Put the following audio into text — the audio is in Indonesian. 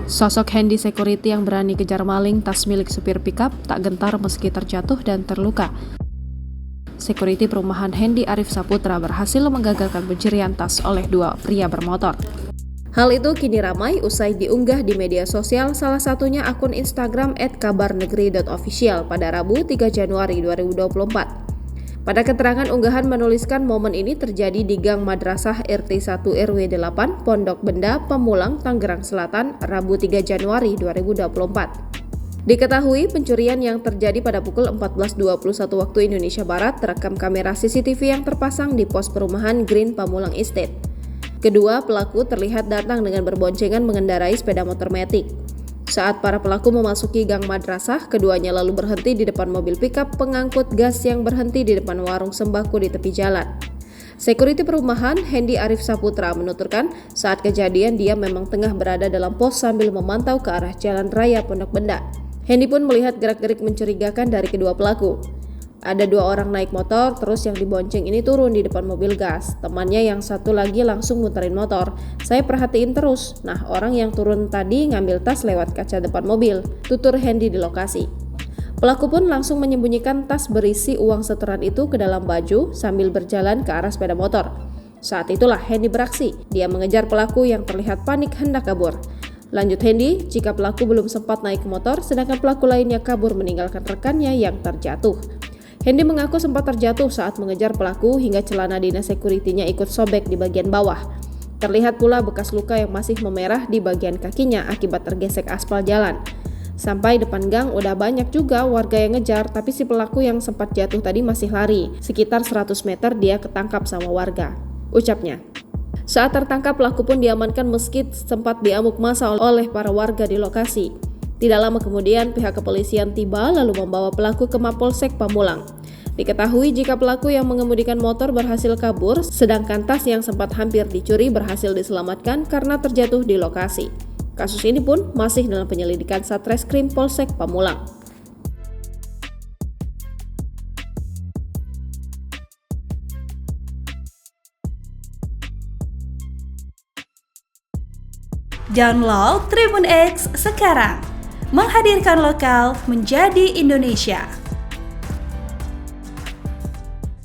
Sosok Hendy Security yang berani kejar maling tas milik supir pickup tak gentar meski terjatuh dan terluka. Security perumahan Hendy Arif Saputra berhasil menggagalkan pencurian tas oleh dua pria bermotor. Hal itu kini ramai usai diunggah di media sosial, salah satunya akun Instagram @kabarnegeri.official pada Rabu 3 Januari 2024. Pada keterangan unggahan menuliskan momen ini terjadi di Gang Madrasah RT 1 RW 8 Pondok Benda, Pamulang, Tangerang Selatan, Rabu 3 Januari 2024. Diketahui pencurian yang terjadi pada pukul 14.21 waktu Indonesia Barat terekam kamera CCTV yang terpasang di pos perumahan Green Pamulang Estate. Kedua pelaku terlihat datang dengan berboncengan mengendarai sepeda motor matic. Saat para pelaku memasuki gang madrasah, keduanya lalu berhenti di depan mobil pickup pengangkut gas yang berhenti di depan warung sembako di tepi jalan. Security perumahan Hendy Arif Saputra menuturkan saat kejadian dia memang tengah berada dalam pos sambil memantau ke arah jalan raya Pondok Benda. Hendy pun melihat gerak-gerik mencurigakan dari kedua pelaku. Ada dua orang naik motor, terus yang dibonceng ini turun di depan mobil gas. Temannya yang satu lagi langsung muterin motor. Saya perhatiin terus. Nah, orang yang turun tadi ngambil tas lewat kaca depan mobil, tutur Hendy di lokasi. Pelaku pun langsung menyembunyikan tas berisi uang setoran itu ke dalam baju sambil berjalan ke arah sepeda motor. Saat itulah Hendy beraksi. Dia mengejar pelaku yang terlihat panik hendak kabur. Lanjut Hendy, jika pelaku belum sempat naik ke motor, sedangkan pelaku lainnya kabur meninggalkan rekannya yang terjatuh. Hendy mengaku sempat terjatuh saat mengejar pelaku hingga celana dinas security-nya ikut sobek di bagian bawah. Terlihat pula bekas luka yang masih memerah di bagian kakinya akibat tergesek aspal jalan. Sampai depan gang udah banyak juga warga yang ngejar, tapi si pelaku yang sempat jatuh tadi masih lari. Sekitar 100 meter dia ketangkap sama warga, ucapnya. Saat tertangkap, pelaku pun diamankan meski sempat diamuk massa oleh para warga di lokasi. Tidak lama kemudian, pihak kepolisian tiba lalu membawa pelaku ke Mapolsek Pamulang. Diketahui jika pelaku yang mengemudikan motor berhasil kabur, sedangkan tas yang sempat hampir dicuri berhasil diselamatkan karena terjatuh di lokasi. Kasus ini pun masih dalam penyelidikan Satreskrim Polsek Pamulang. Download Tribun X sekarang, menghadirkan lokal menjadi Indonesia.